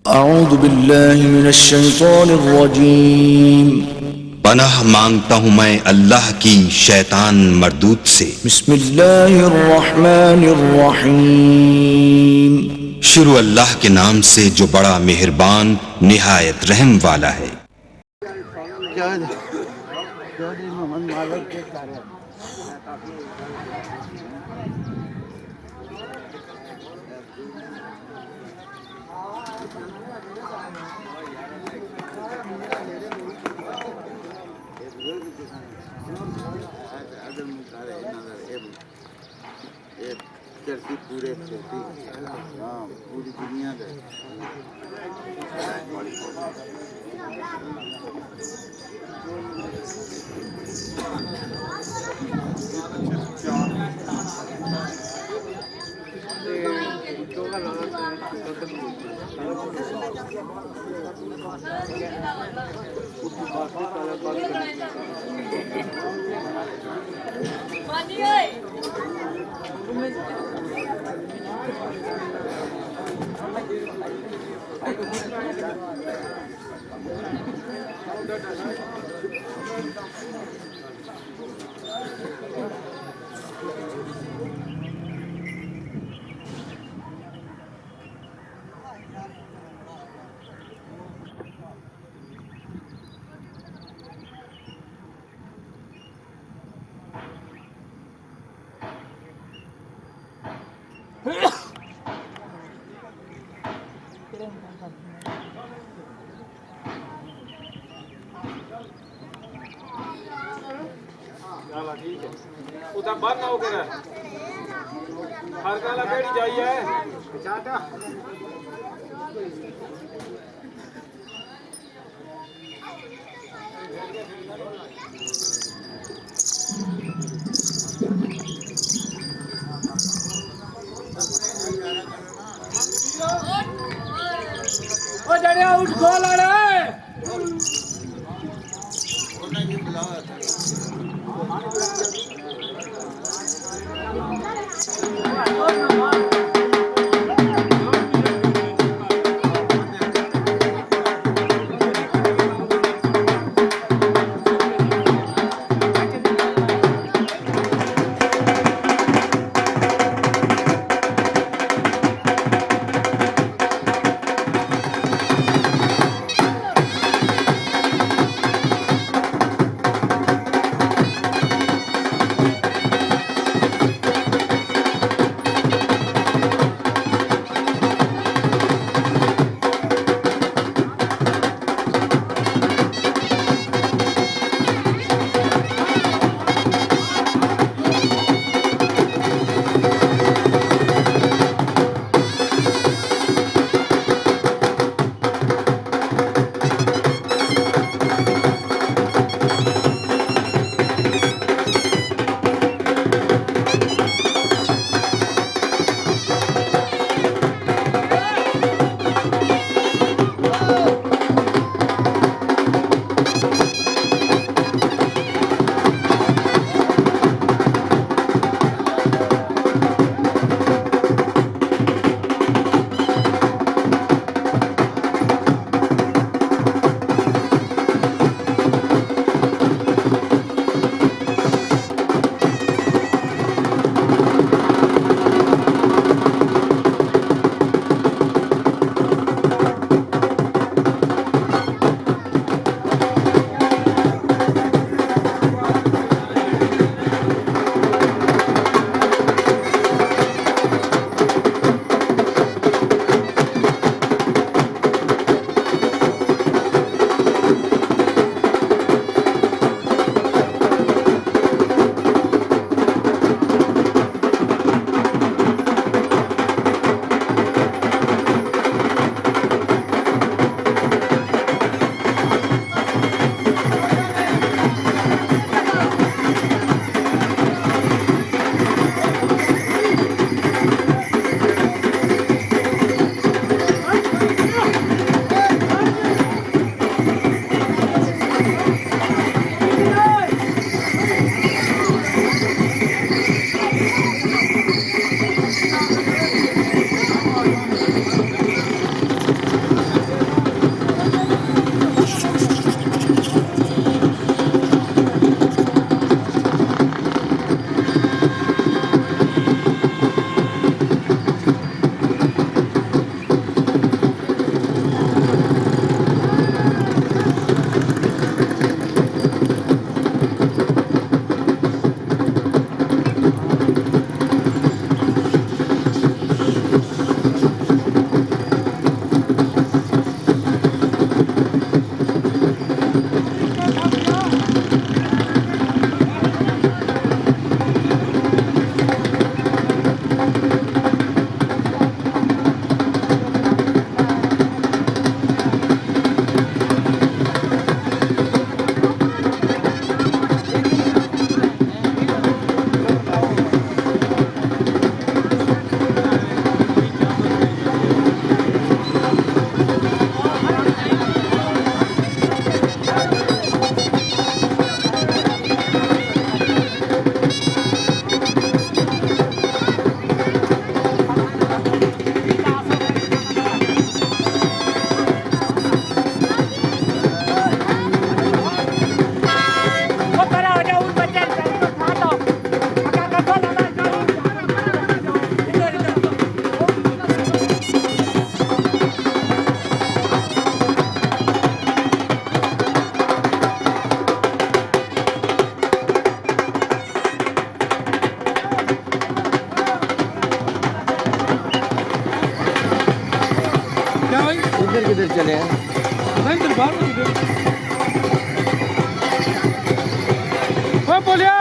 अऊज़ु बिल्लाहि मिनश शैतानिर रजीम। पनाह मांगता हूँ मैं अल्लाह की शैतान मरदूद से। बिस्मिल्लाहिर रहमानिर रहीम। शुरू अल्लाह के नाम से जो बड़ा मेहरबान निहायत रहम वाला है। पूरे हाँ पूरी दुनिया का ठीक है उधर बंद ना हो कर हर गाला केड़ी चाहिए चाटा ओ जड़िया उठ खोल रे उधर किधर चले हैं? बोलिया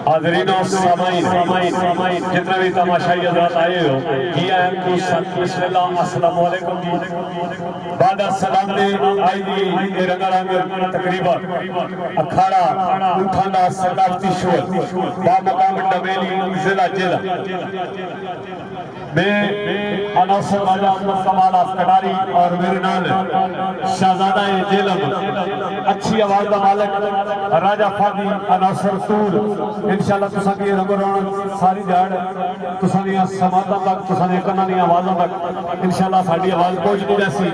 हाज़रीन और सामाईन जितने भी तमाशाई हज़रात आए हो किया है तो बिस्मिल्लाह अस्सलामु अलैकुम जी बाद सलाम ने आई दी ये रंगारंग तकरीबन अखाड़ा उठाना सकाफती शोर बा मकाम डबेली जिला जिला मैं अनासर राजा अहमद कमाल कटारी और मेरे नाल शहजादा जेलम अच्छी आवाज का मालिक राजा फादी अनासर तूर इंशाल्लाह तुसा की रंगरोण सारी झाड़ तुसा दी समाता तक तुसा दी कन्ना दी आवाज़ों तक इंशाल्लाह साडी आवाज़ पहुंचती रहसी।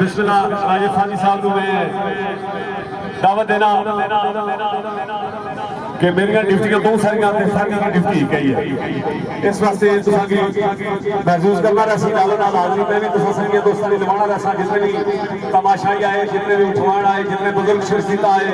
बिस्मिल्लाह राजा फादी साहब को मैं दावत देना कि मेरी ड्यूटियां बहुत सारियां आते सारी ड्यूटी कही है इस वास्ते तुसा की महसूस करना रहसी नालों नाल हाज़री मैं भी तुसा सारियां दोस्तां दी निभाना रहसा जितने भी तमाशाई आए जितने भी उठवाण आए जितने बुजुर्ग शख्सियत आए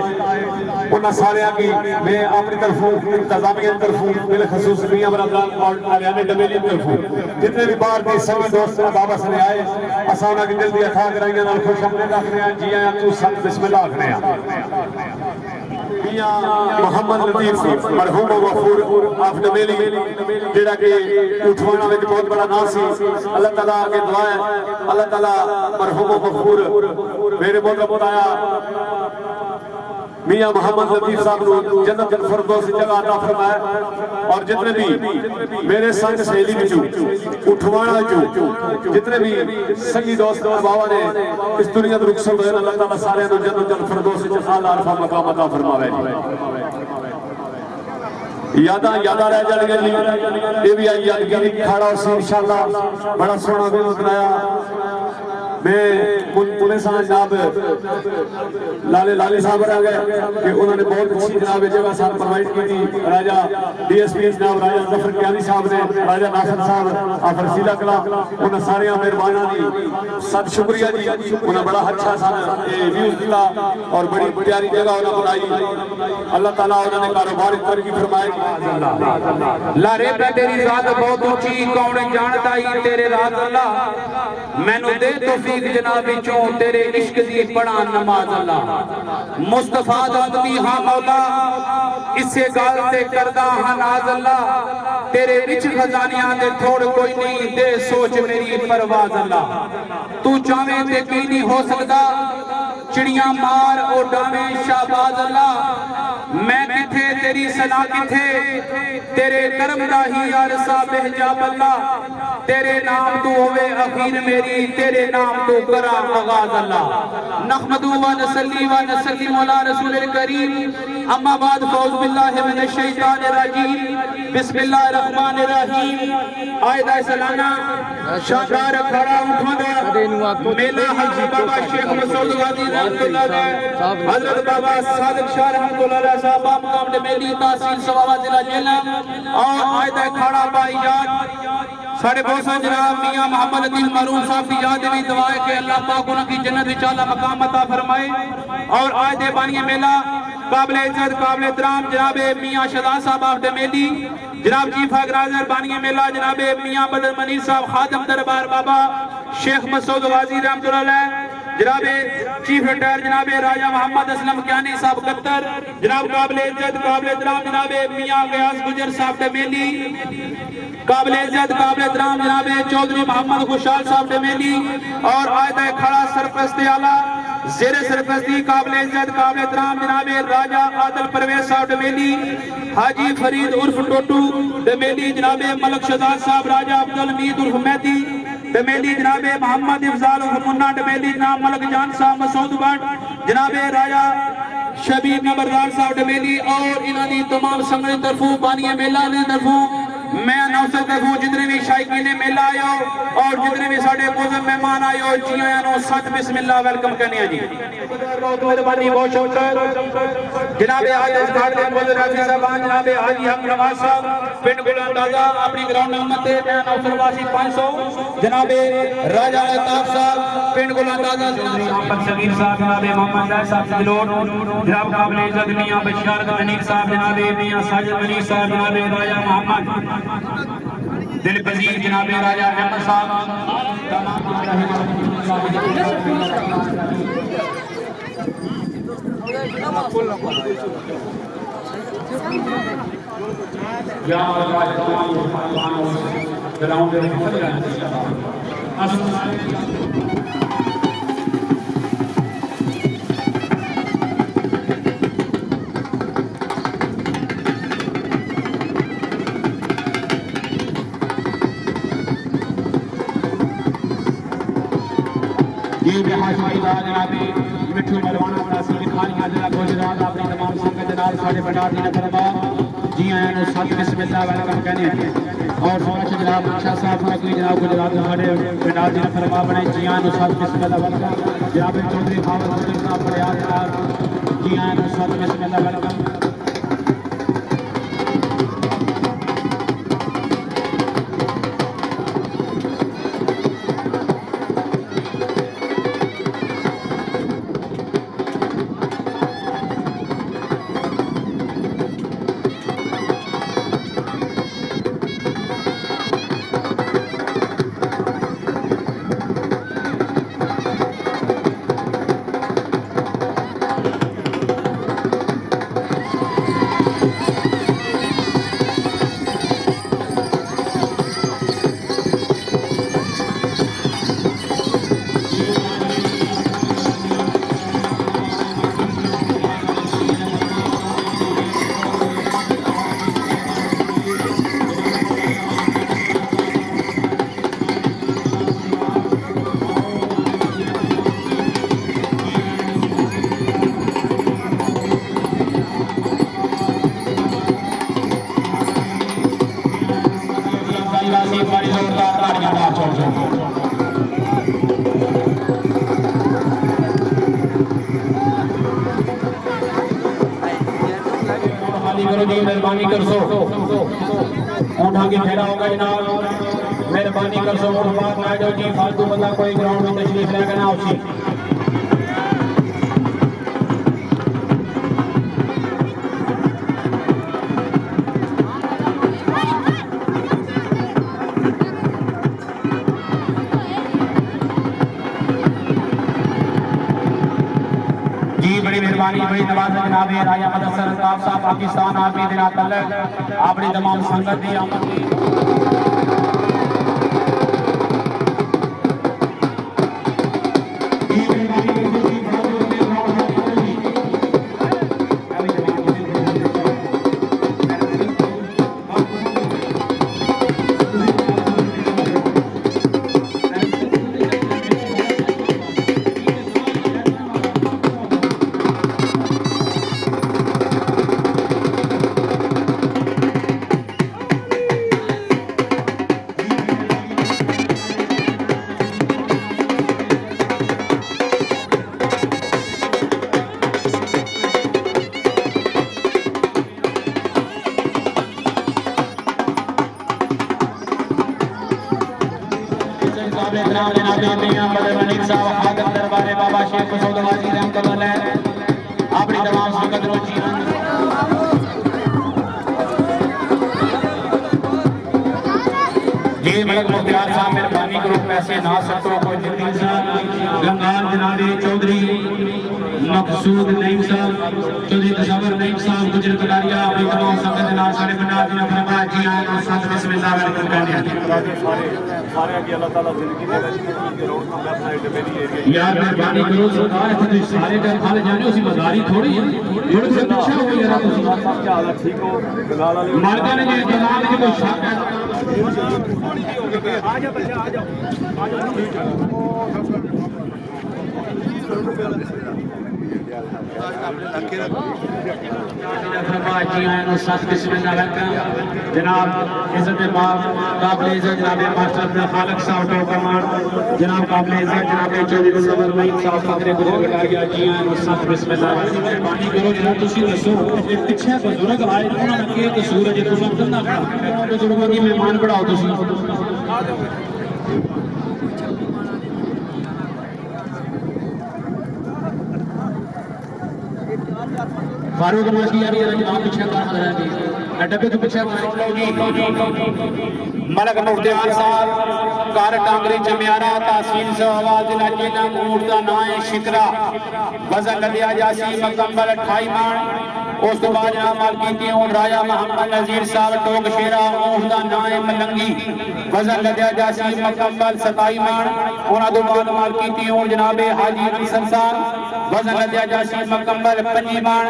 उन्हें सारे की मैं अपनी तरफों इंतजामिया की तरफों बिलखसूस मियां बरदरान और आलियाने डबेली की तरफों जितने भी बाहर के सभी दोस्त बाबा सने आए असा उन्होंने दिल दी अथा कराइयां नाल खुश आमदीद आखने जी आया तू सब बिस्मिल्लाह आखने मोहम्मद लतीफ मरहूम गफूर ऑफ डबेली जेड़ा कि उठवाना विच बहुत बड़ा नाम सी अल्लाह ताला अगे दुआ है अल्लाह ताला मरहूम गफूर मेरे मोहतरम आया मियां मोहम्मद लतीफ साहब को जन्नत अल फिरदौस जगह अता फरमाए और जितने भी मेरे संग सहेली विचों उठवाना जो जितने भी संगी दोस्त बाबा ने इस दुनिया तो रुखसत होए अल्लाह ताला सारे को जन्नत अल फिरदौस च आला अरफा मकाम अता फरमावे यादा रह जाएगी जी ये भी आई यादगिरी खड़ा उसी इंशाल्लाह बड़ा सोहना भी बनाया मैं पुणे सां जनाब लाले साहब आ गए कि उन्होंने बहुत अच्छी जनाब जगह साथ प्रोवाइड की थी। राजा DSP जनाब राजा जफर कियानी साहब ने, राजा नासिर साहब आफर सीला कला, उन्होंने सारे मेहरबाना दी सत शुक्रिया जी। उन्हें बड़ा अच्छा सा व्यूज दिता और बड़ी प्यारी जगह उन्हें बनाई। अल्लाह ताला उन्होंने कारोबार तरक्की फरमाए। लारे पे तेरी जात बहुत ऊंची, कौन जानता ही तेरे राज अल्लाह। मैनू दे तौफीक जनाब विचों तेरे इश्क दी पढ़ा नमाज अल्लाह। मुस्तफा आदमी हां मौला, इसे गाल ते करदा हां नाज अल्लाह। तेरे विच खजानियां दे थोड़ कोई नहीं, दे सोच मेरी परवाज अल्लाह। तू चाहे ते की नहीं हो सकदा, चिड़ियां मार उड़ावे शाहबाज अल्लाह। मैं किथे तेरी सना किथे, तेरे करम दा ही अरसा बेहजाब अल्लाह। तेरे नाम तू होवे अखीर मेरी, तेरे नाम तू करा आगाज अल्लाह। नहमदु व नसल्ली व नसल्लिम अला रसूलिल करीम, अम्मा बाद फौज बिल्लाहि मिनश शैतानिर रजीम, बिस्मिल्लाहिर रहमानिर रहीम। आयदा सालाना शानदार खड़ा उठांदा मेला हजरत बाबा शेख मसूद गाजी रहमतुल्लाह अलैह, हजरत बाबा सादिक शाह रहमतुल्लाह अलैह साहब मकाम दे मेली तहसील सवावा जिला जेलम और आयदा खड़ा बाईजात साढ़े बहुत सारे जनाब मियां मोहम्मद अदील मरूम साहब की याद में दुआ है कि अल्लाह पाक उनकी जन्नत विच आला मकाम अता फरमाए। और आज दे बानिया मेला काबिल इज्जत काबिल एहतराम जनाब मियां शहजाद साहब ऑफ डमेली, जनाब चीफ ऑर्गेनाइजर बानिया मेला जनाब मियां बदर मनीर साहब खादम दरबार बाबा शेख मसूद गाजी रहमतुल्लाह अलैह, जनाब चीफ रिटायर जनाब राजा मोहम्मद असलम कियानी साहब कत्तर, जनाब काबिल इज्जत काबिल एहतराम जनाब मियां गयास गुजर साहब डमेली, काबिल इज्जत काबिल एहतराम जनाब चौधरी मोहम्मद खुशहाल साहब डमेली। और आयदा खड़ा सरपरस्त आला जेर सरपरस्ती काबिल इज्जत काबिल एहतराम जनाब राजा आदल परवेज साहब डमेली, हाजी फरीद उर्फ टोटू डमेली, जनाब मलक शहजाद साहब राजा अब्दुल मीद उर्फ मेहदी डमेली, जनाब मोहम्मद इफजाल उर्फ मुन्ना डमेली, जनाब मलक जान साहब मसूद भट्ट, जनाब राजा शबीर नंबरदार साहब डमेली। और इन्होंने तमाम संगत तरफों बानिया मेला ने तरफों मैं अनाउंसर तरफों जितने भी शायकीन मेला आयो और जितने भी साढ़े मौजूद मेहमान आयो जी आया नो सत बिस्मिल्लाह वेलकम करने जी। बहुत मेहरबानी बहुत शुक्र जनाब आज इस घाट के मौजूद राफी साहबान जनाब हाजी हम नवाज साहब पिंड गुलांदाजा अपनी ग्राउंड नंबर ते मैं अनाउंसर वासी 500 जनाब राजा अल्ताफ साहब पिंड गुलांदाजा, जनाब आफत सगीर साहब जनाब मोहम्मद जायद साहब सिलोट, जनाब काबिल इज्जत मियां बशार मनीर साहब जनाब मियां साजिद मनीर साहब जनाब राजा मोहम्मद दिल पजीर जनाब राजा अहमद साहब मिठू मरवाना तहसील खालियां जिला गुजरात अपनी तमाम संगत नाल साडे पंडाल दी नफरमा जी आयां नु सत बिस्मिल्लाह वेलकम कहने और सोच जनाब शाह साहब फकीर जनाब गुजरात साडे पंडाल दी नफरमा बने जी आयां नु सत बिस्मिल्लाह वेलकम, जनाब चौधरी खावत गुजर साहब बड़ियाल जनाब जी आयां नु सत बिस्मिल्लाह वेलकम। जी मेहरबानी कर सो ऊँट आगे फेरा होगा जनाब मेहरबानी कर सो ऊँट बात ना जाओ जी फालतू बंदा कोई ग्राउंड में तशरीफ लेकर ना उसी बड़ी मेहरबानी बड़ी नवाज जनाब राजा मदसर अल्ताफ साहब पाकिस्तान आर्मी दिन अपनी तमाम संगत दी आमद दरबारे बाबा शेख अपनी तमाम संगत रोची जी मलक मुख्तियार साहब मेहरबानी करो पैसे ना सटो कोई जतीन साहब गंगार जनाबे चौधरी मकसूद नईम साहब चौधरी तशवर नईम साहब गुजर कटारिया अपनी तमाम संगत नाल सारे बना दिया फरमाया जी आए साथ बिस्मिल्लाह अलैकुम कहने सारे की अल्लाह ताला जिंदगी दे विच रोड नंबर अपना मेरी एरिया यार मेहरबानी करो सरकार इतने सारे का फल जाने उसी मजारी थोड़ी है थोड़ी से पीछे हो यार तुम साहब क्या हाल है ठीक हो गंगाल वाले मालका ने ये जनाब के कोई शक है आ जा बच्चा आ जाओ जनाब इज्जत काबिल इज्जत जनाब मास्टर अब्दुल खालिक साहब टोकरमान जनाब काबिल इज्जत जनाब चौधरी तशवर नईम साहब फकरे गुजर कटारिया जी आए उस्ताद बिस्मिल्लाह मेहरबानी करो जनाब तुसी दसो पीछे बुजुर्ग आए उन्होंने के कसूर है जे तुम करना बुजुर्गों की मेहमान बढ़ाओ तुसी फारूक माशी यार जनाब पीछे काम कर रहे हैं डब्बे के पीछे मलक मुख्तियार साहब कार टांगरी जमियारा तहसील सवाल जिला जिला ऊंट दा नाम है शिकरा वजन लदिया जासी मुकम्मल 28 मान उस तो बाद जनाब मालकी ऊंट राजा मोहम्मद नजीर साहब टोक शेरा ऊंट दा नाम है मलंगी वजन लदिया जासी मुकम्मल 27 मान उन्हां तो बाद मालकी ऊंट जनाब हाजी अंसर साहब वजन लदिया जासी मुकम्मल 25 मान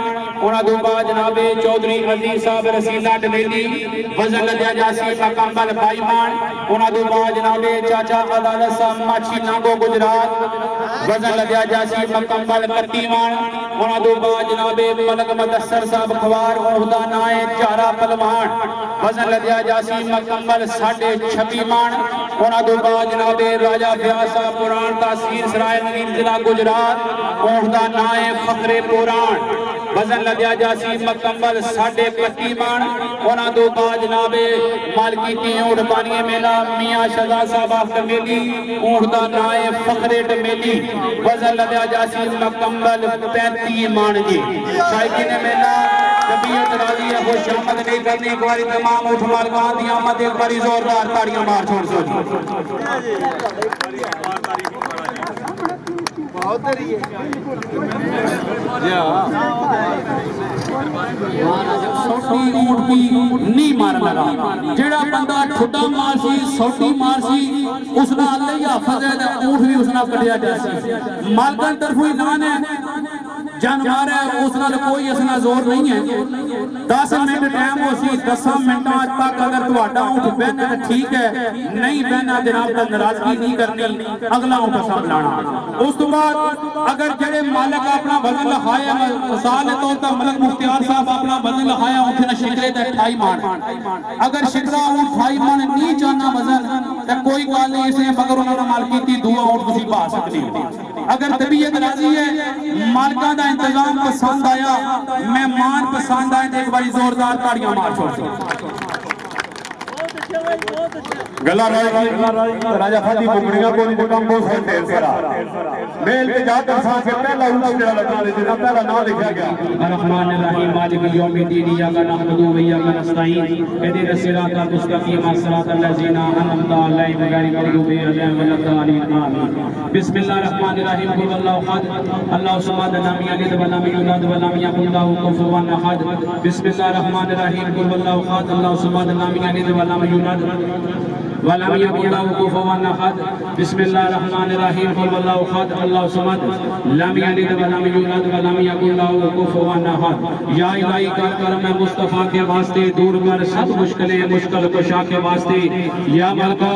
उन्हां तो बाद जनाब चौधरी अजीज साहब रसीदा डवेली वजन लदिया जासी मुकम्मल 22 मान उन्हां तो बाद जनाब चाचा अदालत साहब माछी नागो गुजरात वजन लदिया जासी मुकम्मल 31 मान उन्हां तो बाद जनाब मलक मदसर साहब खवार उहदा नाम है चारा पहलवान वजन लदिया जासी मुकम्मल 26.5 मान उन्हां तो बाद जनाब राजा ब्यास साहब पुरान तहसील सराय नवीन जिला गुजरात उहदा नाम है फखरे पुरान वजन लदिया जासी मुकम्मल 31.5 मान उन्हां तो बाद जनाब मालकी ऊंट बानिए मेला मियां शहजाद साहब आफ्टरमेली ऊंट दा नाम है फखरे डमेली वजन लदिया जासी मुकम्मल 35 मान जी शायकी ने मेला तबीयत राजी है खुशामद नहीं करनी एक बार तमाम ऊंट मालकान दी आमद एक बार जोरदार ताड़ियां मार छोड़ सो जी बहुत है सोटी ऊंट की नहीं मारन लगा जेड़ा बंदा ठुड्डा मार सी सोटी मार सी उस नाल अल्लाह हाफिज है ऊंट भी उस नाल कटिया जासी मालकन तरफों ऐलान है जानवर है उस नाल कोई इसना जोर नहीं है 10 मिनट टाइम हो सी 10 मिनटां तक अगर तुहाडा ऊंट बहना तो ठीक है नहीं बहना जनाब दा नाराजगी नहीं करनी अगला ऊंट सब लाना उस तो बाद अगर जेड़े मालिक अपना वजन लिखाया मिसाल है तो मलक मुख्तियार साहब अपना वजन लिखाया ऊंट ने शिकरे दा 28 मान अगर शिकरा ऊंट 28 मान नहीं जाना वजन ते कोई गल नहीं, इसने मगर उन्होंने मालकी की दुआ और तुसी पा सकती हो। अगर तबीयत राजी है, मालका दा इंतजाम पसंद आया, मेहमान पसंद आए तो एक बार जोरदार ताड़ियां मार छोड़। गला राजा फादी मुकड़ियां को निकम बहुत है ढेर सारा मेल पे जाकर सांस के पहला उस तेरा लगा ले तेरा पहला नाम लिखा गया अर्रहमान अर्रहीम मालिक यौमिद्दीन इय्याका नअबुदु व इय्याका नस्तईन इहदिना सिरातल मुस्तकीम सिरातल लज़ीना अनअमता अलैहिम गैरिल मग़दूबि अलैहिम वलद्दालीन आमीन। बिस्मिल्लाहिर रहमानिर रहीम कुल हुवल्लाहु अहद अल्लाहु समद लम यलिद व लम यूलद व लम यकुल लहू कुफुवन अहद। बिस्मिल्लाहिर रहमानिर रहीम कुल हुवल्लाहु अहद अल्लाहु समद लम यलिद व लम यूलद वलम यकुल लहू कुफुवन अहद। बिस्मिल्लाहिर रहमानिर रहीम कुल हुवल्लाहु अहद अल्लाहु समद लम यलिद व लम यूलद व लम यकुल लहू कुफुवन अहद। या इलाही कर करम मुस्तफा के वास्ते दूर कर सब मुश्किलें मुश्किल कुशा के वास्ते। या मलका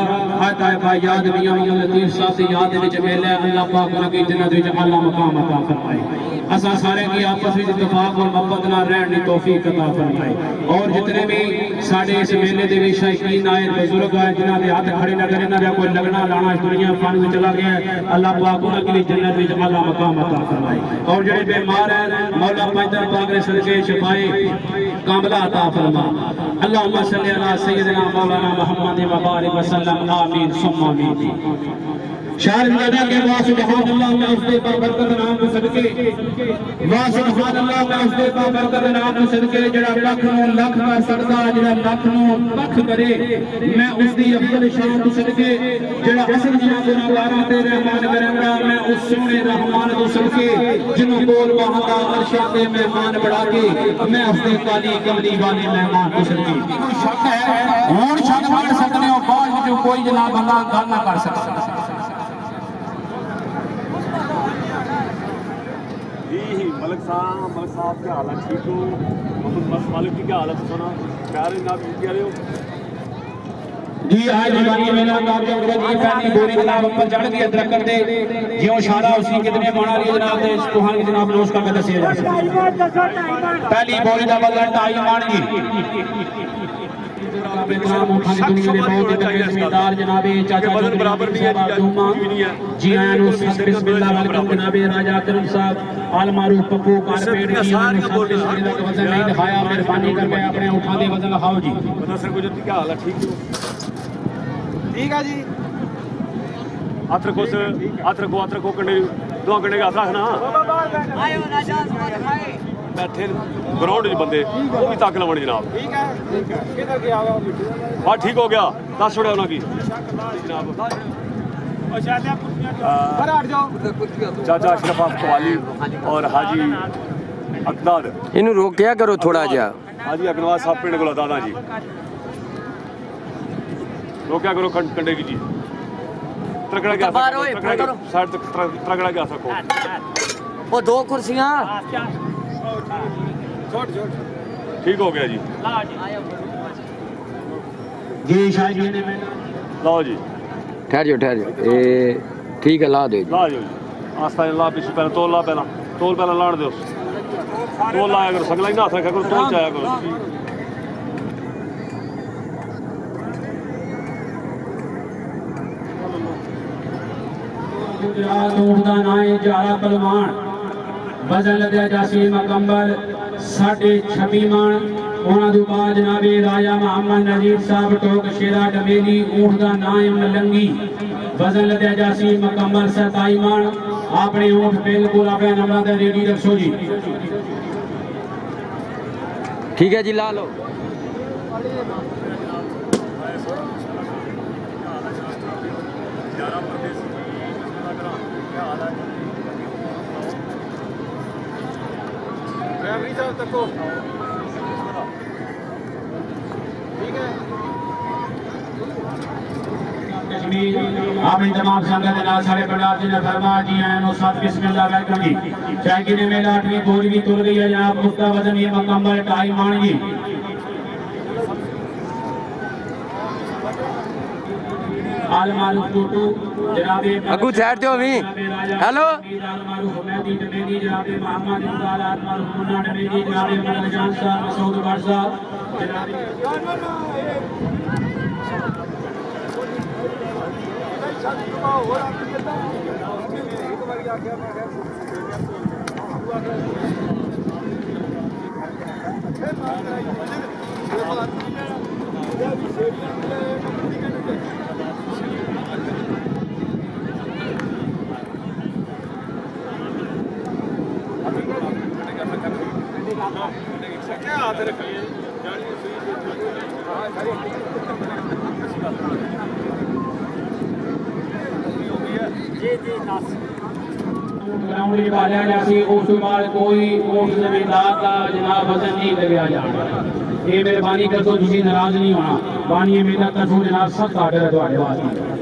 अता याद मियां लतीफ साहब दी याद विच मेले अल्लाह पाक उनकी जन्नत विच आला मकाम अता फरमाए। असा सारे की आपस में इत्तेफाक और मोहब्बत नाल रहने की तौफीक अता फरमाए। और जितने भी साडे इस मेले दे विच शायकीन आए बुजुर्ग आए जिन्हां दे हाथ खड़े न करे ना कोई लगना लाना दुनिया फन में चला गया, अल्लाह पाक उनके लिए जन्नत विच आला मकाम अता फरमाए। और जेड़े बीमार हैं मौला पैदल पाक ने सदके शिफाए कामला अता फरमा। अल्लाहुम्मा सल्ली अला सय्यिदिना मौलाना मुहम्मद व बारिक वसल्लम आमीन सुम्मा आमीन। शायर ज़िंदा के वाह सुभान अल्लाह मैं उसके पर बरकत नाम को सदके वाह सुभान अल्लाह मैं उसके पर बरकत नाम को सदके जेड़ा लख नूं लख कर सकदा जेड़ा लख नूं लख करे मैं उसदी अफजल शान को सदके जेड़ा असल दियां गुनाहगारां ते रहमान करंदा मैं उस सोहणे रहमान को सदके जिन्हों कोल वहादा अर्शा ते मेहमान बढ़ा के मैं उसदे काली कमली वाले मेहमान को सदके। कोई शक है हुण शक कर सकदे हो बाद विच कोई जनाब अल्लाह गल ना कर सकदा। मलिक साहब क्या हालत ठीक हो मोहम्मद मालिक की क्या हालत सुना प्यारे जनाब क्या रहे हो जी आज दीवानी मेला का जो जी पहली बोरी जनाब ऊपर चढ़ गई दरकत दे जियो इशारा उसी कितने माना रही जनाब दे तुहां की जनाब नोश करके दसिए जा पहली बोरी दा बदला 2.5 मान जी जमींदार जनाबे चाचा बराबर नहीं है जी आया नु बिस्मिल्लाह वेलकम जनाबे राजा करम साहब आल मारूफ पप्पू कारपेट की वजन नहीं दिखाया मेहरबानी करके अपने उठा दे वजन दिखाओ जी बता सर कुछ क्या हाल है ठीक है जी हाथ रखो कंडे दो कंडे का हाथ रखना आयो राजा बैठे ग्राउंड में बंदे वो भी ताक लवण जनाब ठीक है किधर गया हाँ ठीक हो गया 10 छोड़े उन्होंने की चाचा अशरफ कवाली और हाजी अकदार इन्हू रोकिया करो थोड़ा जा हाजी अकनवाज साहब पिंड को दादा जी रोकिया करो कंडे की जी त्रगड़ा गया साइड तक त्रगड़ा गया सको वो 2 कुर्सियां ठीक हो गया जी जी शायद लाओ जी ठहर जाओ ए ठीक है ला दो ला जो जी आस्ता ला पीछे पहले तोल पहले लाण दो तोल लाया करो संगला ही ना हाथ रखा करो तोल चाया करो ढूंढदा नाए जारा पलवान वजन लदया जासी मुकम्मल 26.5 मान उन्हां दे बाद जनाबे राजा मोहम्मद नजीब साहब टोक शेरा डमेली ऊंट दा नाम मलंगी वजन लदया जासी मुकम्मल 27 मान अपने ऊंट बिल्कुल अपने नंबर ते रेडी रखो जी ठीक है जी ला लो अपनी तमाम संगत नाल सारे पंडाल जी ने फरमाया जी आए नो साथ बिस्मिल्लाह वेलकम जी चाहे कि ने मेला 8वीं बोरी भी तुल गई है जनाब मुफ्ता वजन ये मुकम्मल 2.5 मान जी आल मारूफ टूटू जनाब अगू साइड ते होवी हेलो आल मारूफ मेहदी डमेली जनाब मोहम्मद इकबाल आल मारूफ मुन्ना डमेली जनाब मदन जान साहब मसूद बादशाह जनाब ग्राउंड में पाया जासी उस बाद कोई उस जमींदार का जनाब वजन नहीं लगया जाना ये मेहरबानी कर दो तुसी नाराज नहीं होना बानी मेरा तरफों जनाब सब आर्डर है तुम्हारे वास्ते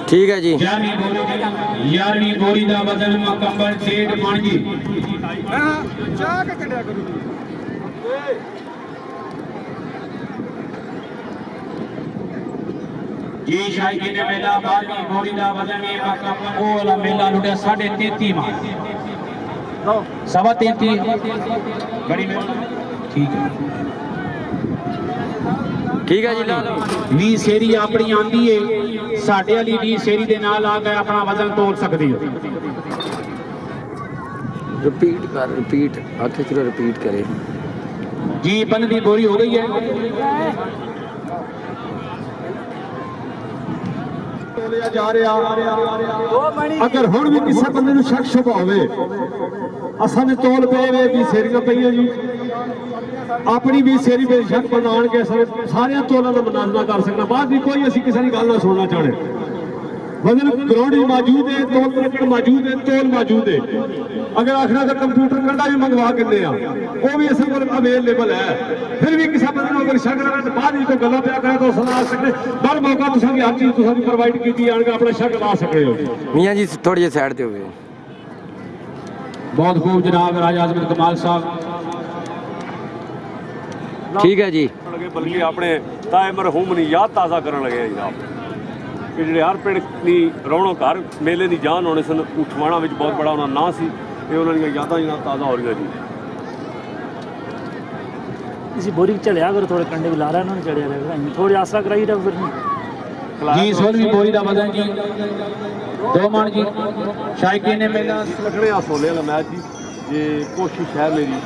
ठीक है जी। 11वीं बोरी का वजन मुकम्मल 1.5 मन जी जी शाही ने मेला 12वीं बोरी का वजन ये मुकम्मल वो वाला मेला लुटिया 33.5 मन 33.5 बड़ी ठीक है ठीक है जी ला लो। 20 सेरी अपनी आंदी है साडे वाली 20 सेरी दे नाल आ के अपना वजन तोल सकदी हो रिपीट कर रिपीट हाथ चलो रिपीट करे जी 15वीं बोरी हो गई है जा रहा अगर हुण भी किसी बंदे नूं शक शुभ होवे असां ने तोल पे वे भी सेरियां पईयां जी अपनी भी सेरी बेशक बनाण के सारे तोलों का मुनाजमा कर सकना बाद भी कोई असी किसी की गल ना सुनना चाहते वजन ग्राउंड मौजूद है तोल रकड़ मौजूद है तोल मौजूद है अगर आखना तो कंप्यूटर कंडा भी मंगवा के वो भी असल को अवेलेबल है फिर भी किसी बंद को अगर शक लगे बाद ही कोई गल्ला पिया करे तो सुना सकते हर मौका तुम हर चीज तुम प्रोवाइड की अपना शक ला सकते हो मियाँ जी थोड़ी जी साइड पे हो बहुत खूब जनाब राजा आजमत कमाल साहब ठीक है जी बल्कि अपने ताए मरहूम ने याद ताज़ा करने लगे जनाब कि जो हर पिंड की रौनक हर मेले की जान होने सन उठवाणा में बहुत बड़ा उन्होंने नाम से उन्होंने यादा जनाब ताज़ा हो रही जी इसी बोरी चढ़िया करो थोड़े कंडे भी ला रहा है चढ़िया रहेगा थोड़ी आसरा कराई फिर जी 16वीं बोरी का वजन जी 2 मन जी शायकी ने मेला लगने सोले वाला मैच जी ये कोशिश है मेरी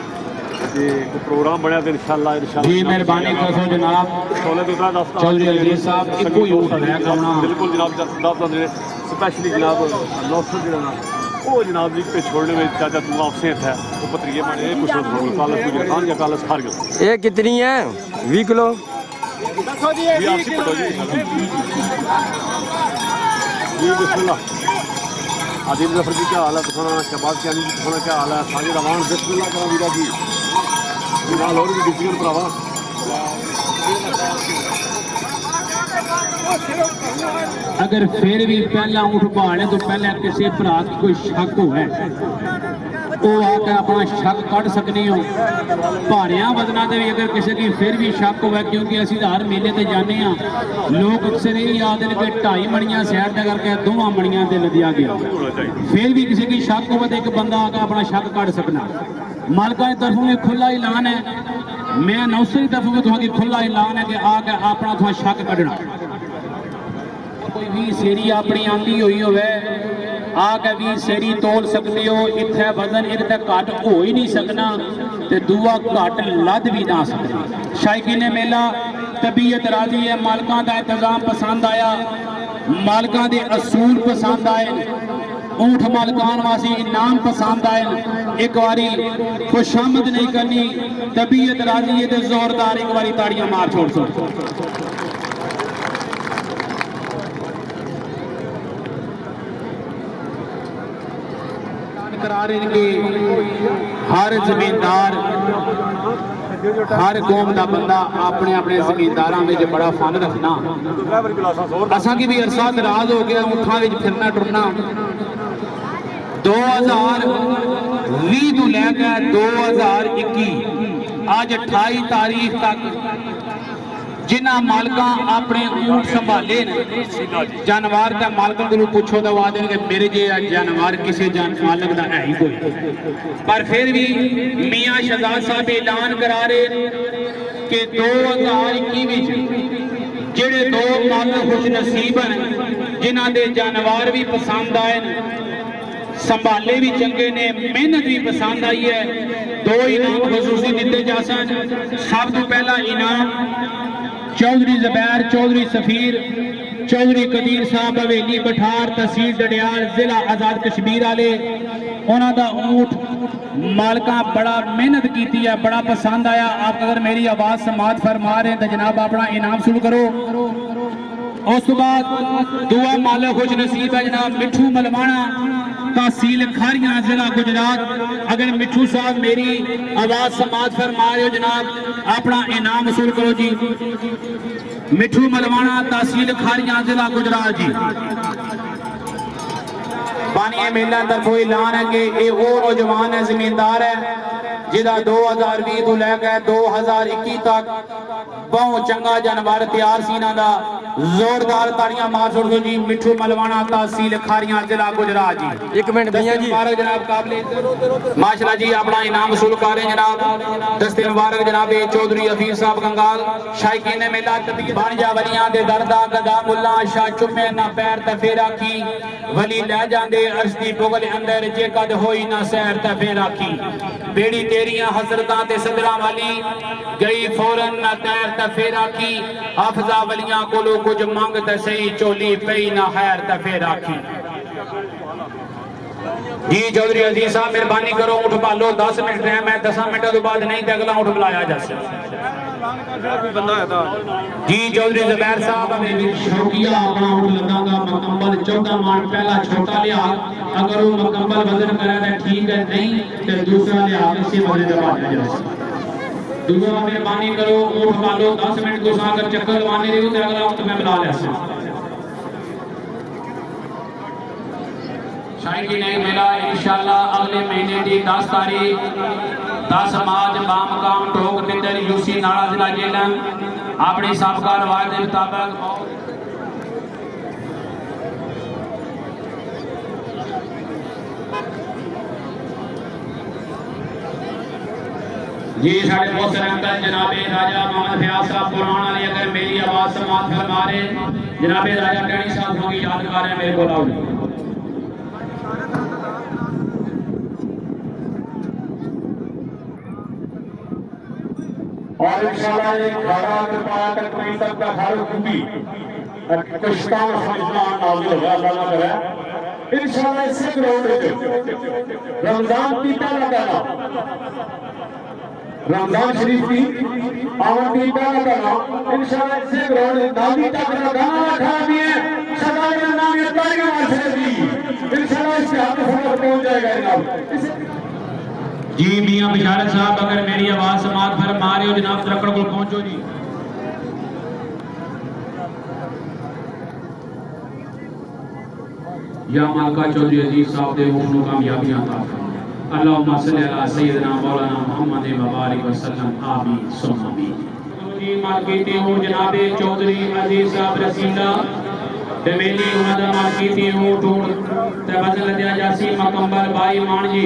प्रोग्राम बनया तो इंशाल्लाह जी मेहरबानी करो जनाब सोले तो चौधरी अजीज साहब इको ही ऊट है करना बिल्कुल जनाब स्पेशली जनाब लौसर जो वो जनाब जी पे छोड़ने में चाचा तू आपसे है वो पत्रिके बने कुछ कालस गुजर खान या कालस खार गए ये कितनी है 20 किलो जी आपसे पटो जी बिस्मिल्लाह आदिल जफर जी क्या हाल है दिखाना शहबाज क्या जी दिखाना क्या हाल है साजिद रवान बिस्मिल्लाह करा वीरा जी नाल और भी डिसीजन भरावा अगर फिर भी पहला उठ भाने तो पहले किसी भरा की कोई शक हो आकर अपना शक कढ़ सकनी हो भारिया वजना से भी अगर किसी की फिर भी शक हो क्योंकि असं हर मेले से जाने लोग अक्सर यही याद है कि 2.5 मणियां सैर का करके 2 मणियां से लदिया गया फिर भी किसी की शक हो तो एक बंदा आकर अपना शक कढ़ सकना मालका की तरफों में खुला ऐलान है मैं नौसरी तरफों में तुम्हारी खुला ऐलान है कि आकर अपना थोड़ा शक कढ़ना कोई भी सेरी अपनी आंदी हुई होवे आके भी सेरी तोल सकते हो इत्थे वजन एक तो घट हो ही नहीं सकना ते दूआ घट लद भी ना सकना शायकी ने मेला तबीयत राजी है मालकां दा इंतजाम पसंद आया मालकां दे असूल पसंद आए ऊंठ मालकान वासी इनाम पसंद आए एक बारी खुशामद नहीं करनी तबीयत राजी है ते जोरदार एक बारी ताड़ियां मार छोड़ सकते करा रहे कि हर जमींदार हर कौम का बंदा अपने अपने जमींदारों में बड़ा फन रखना असा की भी अरसा दराज हो गया ऊँठा फिरना टुरना 2020 तो लैकर 2021 अज 28 तारीख तक जिन्हां मालकां अपने ऊंट संभाले ने जानवर ते मालकां कोलों पुछो तो आखदे कि मेरे जे जानवर किसी मालक दा है ही कोई। पर फिर भी मियां शहजाद साहब ऐलान करा रहे कि 2021 विच जेड़े दो मालक खुश नसीब हैं जिन्हां दे जानवर भी पसंद आए संभाले भी चंगे ने मेहनत भी पसंद आई है, 2 इनाम खसूसी दिते जा सन। सब तो पहला इनाम चौधरी ज़ुबैर चौधरी सफीर चौधरी कदीर साहब हवेली बठार तहसील डडियाल जिला आजाद कश्मीर वाले। उन्हों का ऊँट मालका बड़ा मेहनत की है, बड़ा पसंद आया। आप अगर मेरी आवाज़ समात फरमा रहे हैं तो जनाब अपना इनाम शुरू करो। उस बाद दुआ मालक खुश नसीब है जनाब मिठू मलवाना तहसील खारियां जिला गुजरात। अगर मिठू साहब मेरी आवाज समाज फरमा रहे हो जनाब अपना इनाम वसूल करो जी। मिठू मलवाना तहसील खारियां जिला गुजरात जी। बानिया मेला तरफों ऐलान है कि ये वो नौजवान है जमींदार है जिदा 2020 तो लैके 2021 तक बहुत चंगा जानवर तैयार सी इन्हां दा। जोरदार ताड़ियां मार छोड़ दो जी। मिठू मलवाना तहसील खारियां जिला गुजरात जी। एक मिनट भैया जी मुबारक जनाब काबिले माशाल्लाह जी अपना इनाम वसूल कर रहे हैं जनाब। दस्ते मुबारक जनाब चौधरी हफीज साहब गंगाल शायकीन मेला बाणिया वलियां दे दरदा गदा मुल्ला शाह चुमे ना पैर ते फेर आखी वली लै जांदे अर्श दी बुगल अंदर जे कद होई ना सैर ते फेर आखी बेड़ी तेरियां हजरतां ते सदरा वाली गई फौरन ना तैर ते फेर आखी हाफजा वलियां कोलो कुछ मंग ते सही चोली पई ना खैर ते फेर आखी जी। चौधरी अजीज साहब मेहरबानी करो उठ पालो 10 मिनट टाइम है 10 मिनटों तो बाद नहीं तो अगला उठ बुलाया जा जी। चौधरी ज़ुबैर साहब शौकिया अपना उठ लगागा मुकम्मल 14 मान पहला छोटा लिया अगर वो मुकम्मल वजन करे तो ठीक है नहीं तो दूसरा लिया इसी वजन से बांटा जाए। दूसरा मेहरबानी करो उठ पालो 10 मिनट को अगर चक्कर लवाने रहे तो अगला उठ में बुला लिया शायद नहीं मिला। इंशाल्लाह अगले महीने की 10 तारीख 10 मार्च बामकाम टोक तिंदर यूसी नाड़ा जिला जेलन अपनी साबका रवायत के मुताबिक जी साढ़े बहुत सारे जनाबे राजा मोहम्मद फयाज साहब पुराना ने अगर मेरी आवाज समाप्त फरमा रहे जनाबे राजा टैनी साहब की यादगार है मेरे को लाओ। और इंशाल्लाह एक खारा के पाया तक कोई तक का खार खूबी कुश्तान फैजान नाज़िल होगा अल्लाह करे इंशाल्लाह इससे ग्राउंड रमजान की पहला कहना रमजान शरीफ की आमद की पहला कहना इंशाल्लाह इससे ग्राउंड नाज़िल तक का गाना रखा दिए सदा का नाम ये तारीख मार दी इंशाल्लाह इसके हाथ में पहुंच जाएगा जनाब। जी मियां बिशारत साहब अगर मेरी आवाज समात फरमा रहे हो जनाब तरकड़ को पहुंचो जी। या मालका चौधरी अजीज साहब दे हुक्म कामयाबियां अता फरमा अल्लाहुम्मा सल्ली अला सय्यदना मौलाना मुहम्मद व बारिक वसल्लम आमीन सुम्मा आमीन। जी मालकीती हूं जनाबे चौधरी अजीज साहब रसीला ते मेली उन्हां दा मालकीती हूं टूर ते वजन लदया जासी मुकम्मल भाई मान जी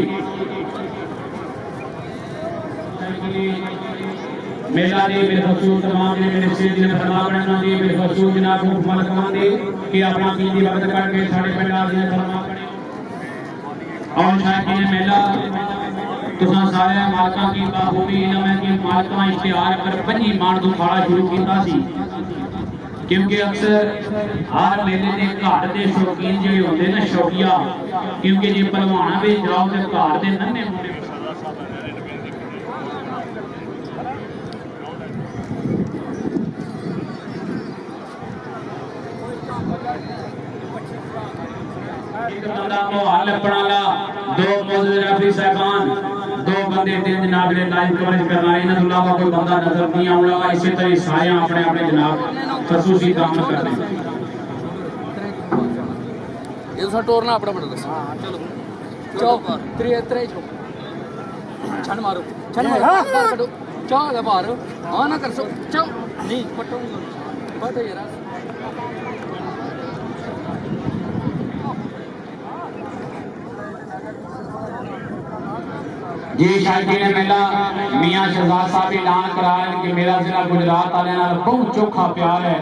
मेला दे मेरे खसूस तमाम ने मेरे शेर ने फरमा पढ़ना दी मेरे खसूस जनाब हुक्म लखवां दे कि अपना कीमती वक्त करके साढ़े पंडाल ने फरमा पढ़े और शायद ये मेला तुसा सारे मालकां की बाखूबी इल्म है कि मालकां इश्तिहार कर 25 मान तो खाड़ा शुरू कीता सी क्योंकि अक्सर हर मेले के घर के शौकीन जो होंगे ना शौकिया क्योंकि जे पहलवाना भी जाओ तो घर के नन्हे मुंडे दो मौजूद रफी साहबान 2 बंदे 3 जनाब ने लाइव कवरेज करना है इन्हां अलावा कोई बंदा नजर नहीं आने वाला इसी तरह सारे अपने अपने जनाब खसूसी काम कर रहे हैं ये तो टोरना अपना बड़ा दस हां चलो चलो 3 छन मारो छन मारो चलो बाहर हां ना कर सो चलो नहीं पटूंगा बट यार जी शायकी ने मेला मियां शहजाद साहब ऐलान कराया कि मेरा जिला गुजरात वाले नाल बहुत चोखा प्यार है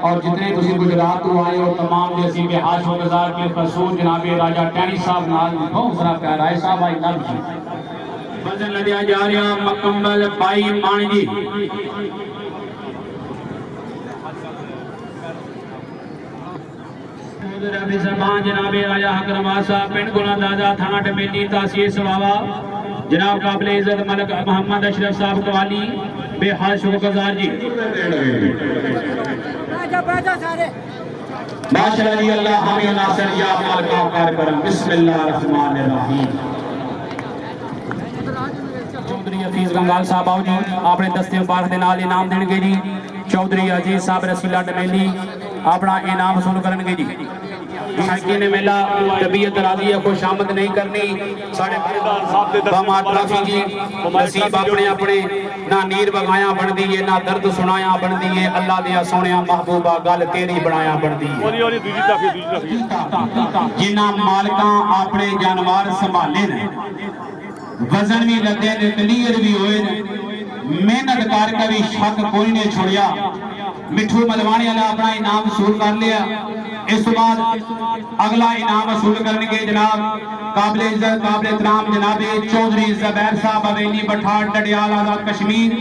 और जितने तुसी गुजरात तो आए हो तमाम जैसी के हाशो गुजार के रसूल जनाबे राजा टैनी साहब नाल बहुत सारा प्यार है साहब आई लव यू भजन लदिया जा रहा मुकम्मल भाई मान जी रबी ज़बान जनाबे राजा हकरमाल साहब पिंड गुलांदाजा थाना डमेली तहसील सवावा जनाब काबिल इज्जत मलक मोहम्मद अशरफ साहब कवाली बेहाल शुक्रगुजार जी माशाअल्लाह जी अल्लाह हामी नासिर या मालिक कार करम बिस्मिल्लाह रहमान रहीम चौधरी हफीज गंगाल साहब आओ जी अपने दस्ते मुबारक दे नाल इनाम देणगे जी चौधरी अजीज साहब रसीला डमेली अपना इनाम वसूल करनगे जी शायकी ने मेला तबीयत राजी है खुशामद नहीं करनी साढ़े ट्रॉफी जी नसीब अपने अपने ना नीर बगाया बनती है ना दर्द सुनाया बनती है अल्लाह दिया सोने महबूबा गल तेरी बनाया बनती है जिन्ना मालिका अपने जानवर संभाले ने वजन भी लगे ने क्लियर भी होए मेहनत करके भी शक कोई नहीं छोड़िया मिठू मलवाने वाला अपना इनाम वसूल कर लिया इस बाद अगला इनाम वसूल करने जनाब काबिल इज्जत काबिल एहतराम जनाबे चौधरी ज़ुबैर साहब हवेली बठाड़ डडियाल आजाद कश्मीर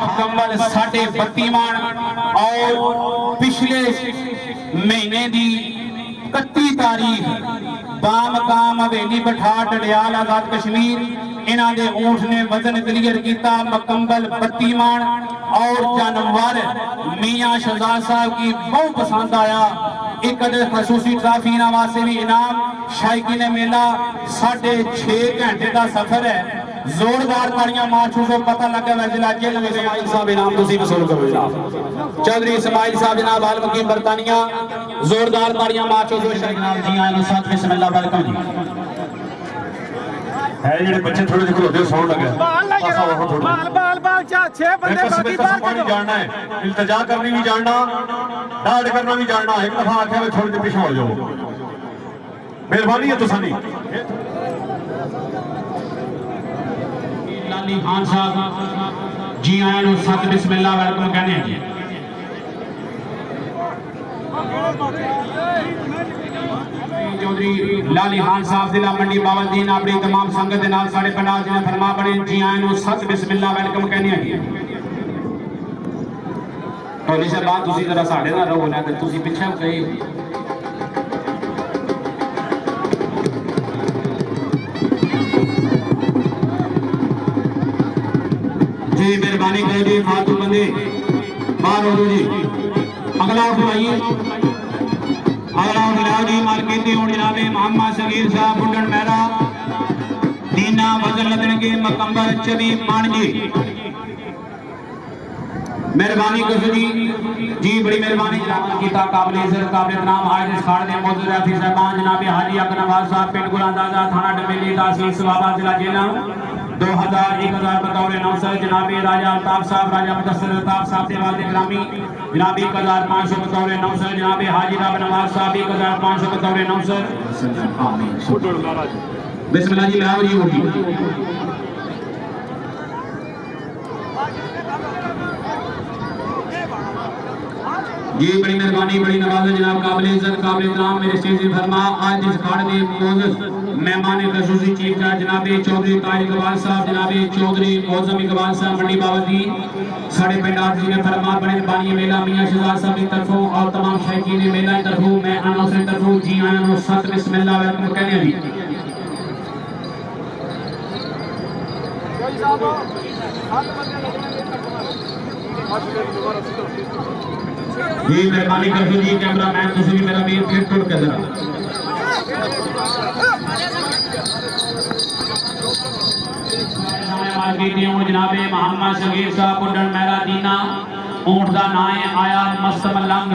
मुकम्मल 32.5 मान और पिछले महीने की 31 तारीख बामकाम हवेली बठाड़ डडियाल आजाद कश्मीर इन्हां दे ऊंट ने वजन क्लियर किया मुकम्मल 32 मान और जानवर मियां शहजाद साहब की बहुत पसंद आया एक खसूसी ट्रॉफी वास्ते भी इनाम शायकी ने मेला 6.5 घंटे का सफर है जोरदार तालियां मार्चो को पता लगा जिला जेल में इस्माइल साहब इनाम तुसी वसूल करो जनाब चौधरी इस्माइल साहब जनाब आल मुकीम बरतानिया जोरदार तालियां मार्चो को जनाब जी आए साथ बिस्मिल्लाह वेलकम जी है जेडे बच्चे थोड़े जिक्र होते सौण लगे बाल चा 6 बंदे बाकी बाहर जानना है इल्तिजा करनी भी जानना डांड करना भी जानना एक दफा आख्या में थोड़ी देर पीछे हो जाओ मेहरबानी है तुसानी लाली खान साहब जी आए नु सत बिस्मिल्लाह वेलकम कहने हैं चौधरी लाली खान साहब जिला मंडी बावलदीन अपनी तमाम संगत के नाल साडे पंडाल जी ने फरमा बने जी आए नु सत बिस्मिल्लाह वेलकम कहने हैं और इस बात तुसी जरा साडे नाल रहो ना ते तुसी पीछे गए जी मेहरबानी करो जी फालतू बंदे बाहर हो जी अगला बुलाइए अगला बुलाओ जी मार्केट जनाबे मोहम्मद सगीर साहब बुंडन मेहरा दीना वजन लदणगे मुकम्मल 24 मान जी मेहरबानी करो जी बड़ी मेहरबानी किया काबिल इज्जत काबिल एहतराम आज इस खाड़ दे मौजूद रफी साहबान जनाबे हाजी अकरमाल साहब पिंड गुलांदाजा थाना डमेली तहसील सवाबा जिला जेला 1000 बतौर नौसर जनाबे राजा अल्ताफ साहब राजा मुदस्सिर अल्ताफ साहब देवाल ग्रामी जनाब 1500 बतौर नौसर जनाबे हाजी राब नवाज साहब 1500 बतौर नौसर बिस्मिल्लाह जी लाओ जी होगी जी बड़ी मेहरबानी बड़ी नवाज़ जनाब काबिल इज्जत काबिल एहतराम मेरे स्टेज फरमा आज इस खाड़ में मौजूद मेहमान खसूसी चीफ जज जनाबे चौधरी तारिक इकबाल साहब जनाबे चौधरी मौजम इकबाल साहब मंडी बावलदीन साढ़े पिंडार जी ने फरमा बने बानी मेला मियां शहजाद साहब की तरफों और तमाम शायकीन मेला की तरफों मैं अनस की तरफों जी आया नु सत बिस्मिल्लाह वेलकम कहने जी जी मेहरबानी कर दो जी कैमरा मैन तुसी भी मेरा वीर फिर टुट के जरा जनाबे मोहम्मद शगीर साहब बुंडन मेहरा दीना ऊंट का नाम है आया मस्त मलंग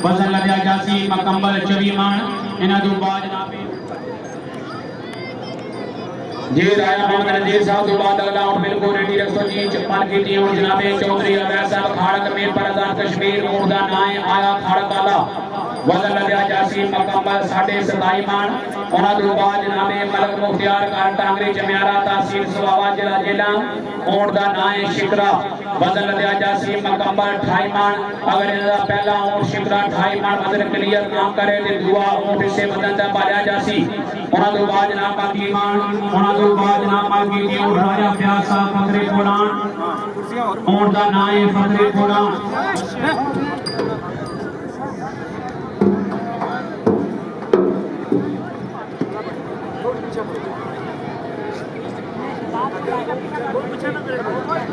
वजन लद्या जासी मुकम्मल 24 मान इन्हां दो बाद जनाबे जी राजा मोहम्मद रंजीत साहब तो बाद अगला और बिल्कुल रेडी रखो जी चप्पल की टीम जनाबे चौधरी अवैध साहब खाड़क में परदान कश्मीर उर्दा नाए आया खाड़क वाला वजन लगा जासी मकम्मल 27.5 मान उन्हां तो बाद जनाबे मलक मुख्तियार खान टांगरी जमियारा तहसील सवावा जिला जिला उर्दा नाए शिकरा वजन लगा जासी मकम्मल 28 मान अगर इनका पहला ऊंट शिकरा 28 मान वजन क्लियर ना करे तो दुआ ऊंट से वजन दा पाया जासी उन्हां तो बाद जनाब बाकी मान उन्हां तो बाद जनाब बाकी दी उठ राजा प्यार साहब फतरे कुरान उर्दा नाए फतरे कुरान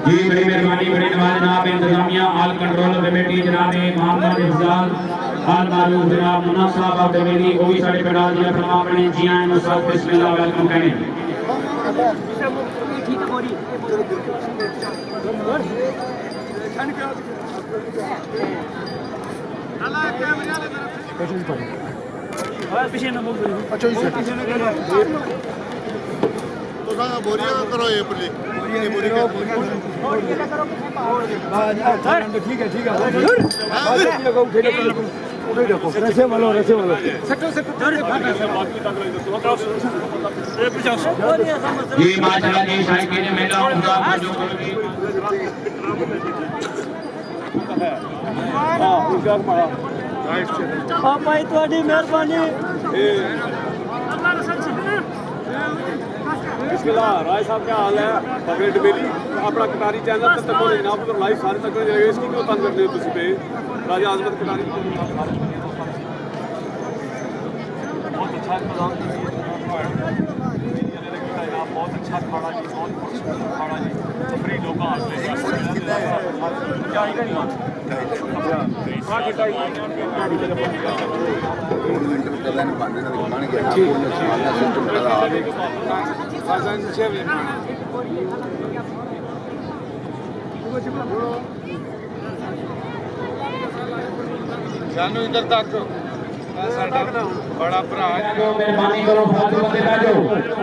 जी बड़ी मेहरबानी बड़ी नवाज जनाब इंतजामिया आल कंट्रोल कमेटी जनाब मोहम्मद इफजाल आल मारूफ जनाब मुन्ना साहब और दवेली वो भी साडे पिंड दी फरमा बने जी आए नु सब बिस्मिल्लाह वेलकम कहने पीछे ना बोल तो बोरिया करो ये पली ठीक है रसे वालो जी माशाल्लाह जी शायद ने मेला उनका जो हां भाई ਤੁਹਾਡੀ ਮਿਹਰਬਾਨੀ बिस्मिल्लाह राय साहब क्या हाल है पगड़े डबेली अपना कटारी चैनल तक तक जनाब तो लाइव सारे तक जाएगा इसकी क्यों तंग करते हो तुम पे राजा आजमत कटारी बहुत अच्छा इंतजाम बहुत अच्छा खाना जी बहुत खाना जी फ्री लोग जानू इधर तक बड़ा भरा मेहरबानी करो फालतू बंदे बैठो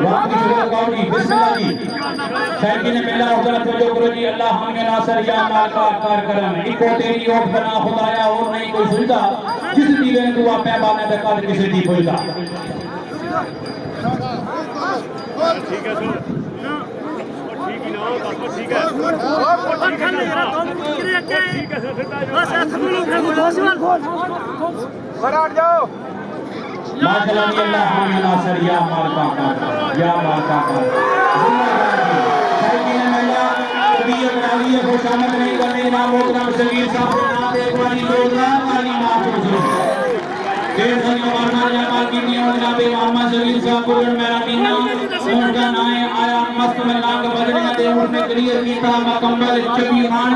वक्त की शुरू लगाओ जी बिस्मिल्लाह जी शायद ने मिला उधर तवज्जो करो जी अल्लाह हमें नासर या माल कार करम इको तेरी ओट बना खुदाया और नहीं कोई सुनता जिस दीवे ने दुआ पे बाने तक कद किसी दी बोलता ठीक है सर ठीक ही ना ठीक है ठीक है सर फरार जाओ माशाल्लाह अल्लाह हमें नासर या माल का शायद ने मिला तबीयत वाली है खुशामद नहीं करने इमाम मोहतरम शबीर साहब के नाम एक वाली जोरदार वाली माफ देर सनी मारना जमाल की नियम जनाब मोहम्मद शबीर साहब को मेरा दीना उनका नाम आया मस्त मलांग बदलने दे उन्होंने क्लियर कीता मुकम्मल चबी खान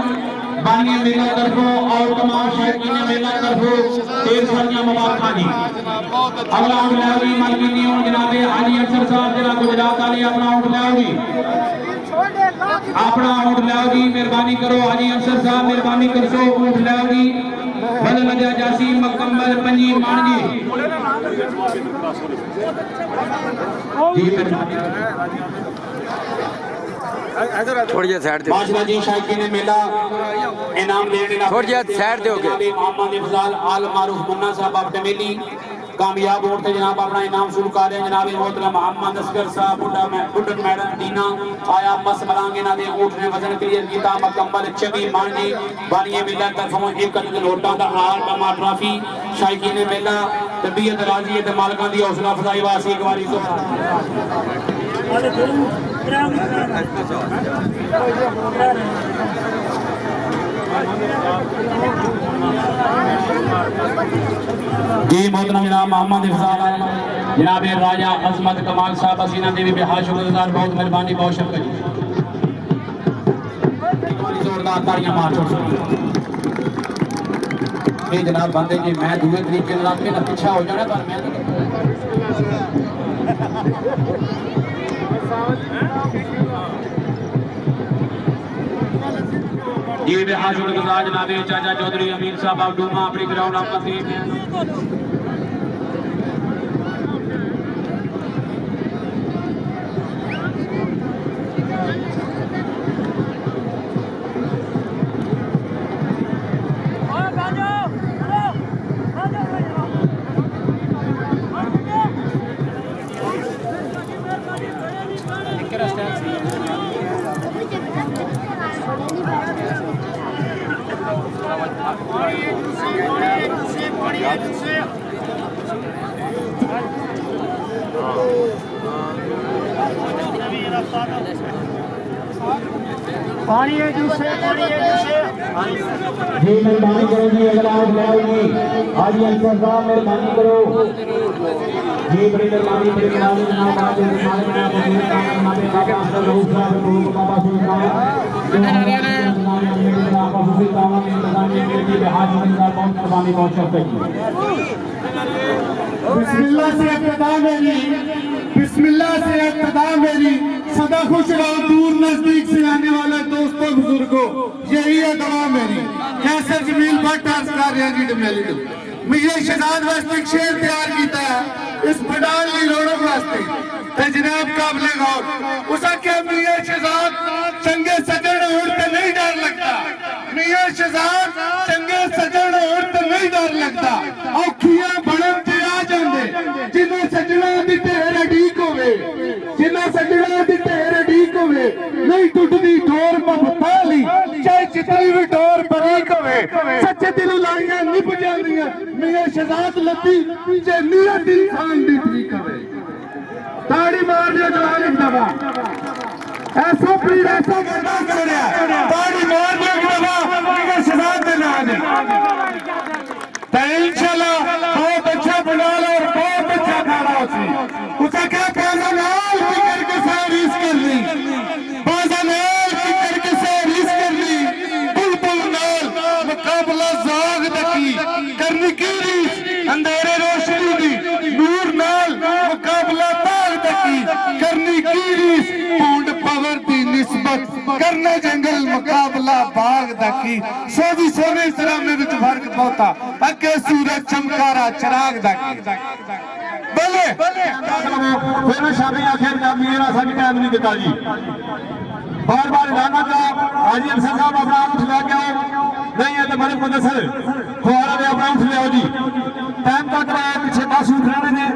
बानिया मेला तरफों और तमाम शायकीन मेला तरफों देर सनी मुबारक जी अगला उठलावी मालकी नियम जनाब हाजी अफसर साहब जरा गुजरात वाले अपना उठलावी अपना उठलावी मेहरबानी करो हाजी अफसर साहब मेहरबानी कर सो उठलावी बदल लगा जासी मुकम्मल पंजी मान जी थोड़ी साइड दे माशाल्लाह जी शायकीन मेला इनाम देने ना थोड़ी साइड दोगे मोहम्मद इफजाल आल मारूफ मुन्ना साहब आप तमेली कामयाब होते जनाब अपना इनाम शुरू कर रहे हैं जनाब मोहतरम मोहम्मद असगर साहब बुड्ढन मैडम दीना आया मस मलांगे ना दे ऊँट ने वजन क्लियर कीता मुकम्मल 26 मानी बानिए मेला तरफों एक नोटा दा हार दा ट्रॉफी शायकीन मेला तबीयत राजी ते मालकां दी हौसला अफजाई वास्ते एक बारी जी मोहतरम जनाब मोहम्मद इफजाल जनाब राजा अजमत कमाल साहब हसीना देवी बिहार शुक्रगुजार बहुत मेहरबानी बहुत शुक्रिया जोरदार तालियां मार ये जनाब बंदे जी मैं दूसरे तरीके ना पीछा हो जाना पर मैं जी बिहार शुक्रगुजार जनाब चाचा चौधरी अमीर साहब आप डूमा अपनी ग्राउंड आप पानी है जूसे जी मेहरबानी करो जी, अगर आप लाओगी आज अंसर साहब मेहरबानी करो जी, बड़ी मेहरबानी बड़ी मेहरबानी जनाब। आज हमारे में बसूर काम हमारे बाबा अफजल रऊफ साहब को बाबा सुल्तान जो हमारे बाबा हुसैन बाबा ने इंतजामिया में भी हाज मंदिर बहुत मेहरबानी बहुत शुक्रिया। बिस्मिल्लाह से इब्तिदा मेरी, बिस्मिल्लाह से इब्तिदा मेरी। सदा खुश रहो दूर नजदीक से आने वाले दोस्तों बुजुर्गों, यही है दवा मेरी। कैसे जमील भट्ट अर्ज कर रहे हैं जी डमेली मुझे शहजाद वास्ते एक शेर तैयार किया है इस पडाल की रौनक वास्ते ते जनाब काबले गौर। उसा क्या मियां शहजाद चंगे सजन होण ते नहीं डर लगता, मियां शहजाद चंगे सजन होण ते नहीं डर लगता। औखियां बनन ते आ जांदे जिन्हें सजना दी ढेर अडीक होवे, जिन्हें सजना दी ढेर अडीक होवे। नहीं टुटदी ठोर मफताली चाहे जितनी भी ठोर बरीक होवे। सच्चे दिलों लाइयां निभ जांदियां मियां शहजाद लती जे नीयत इंसान दी ठीक होवे। ताड़ी मार दियो जवान एक दफा ऐसा पीर ऐसा गंदा कर रहा। ताड़ी मार दियो एक दफा मियां शहजाद दे नाम है तो इंशाल्लाह बहुत अच्छा बना लो और बहुत अच्छा खाना उसे। उसे क्या कहना नाल की करके सारीस कर ली, बाजा नाल की करके सारीस कर ली। बुलबुल नाल मुकाबला जाग दकी करनी की रीस अंधेरे रोशनी दी। नूर नाल मुकाबला ताग दकी करनी की रीस। ढूंढ पावर दी निस्बत करना जंगल मुकाबला बाग दकी। सोजी सोने सलामे विच फर्क बहुता अगे सूरज चमकारा चिराग दकी। बोले फिर शामी आखिर का मेरा सभी टाइम नहीं देता जी। बार बार लाना का हाजी अफसर साहब अपना उठ लेके आओ, नहीं है तो मलिक मुदस्सिर फुहारा ने अपना उठ ले आओ जी। टाइम तक रहा पीछे 10 उठ रहे ने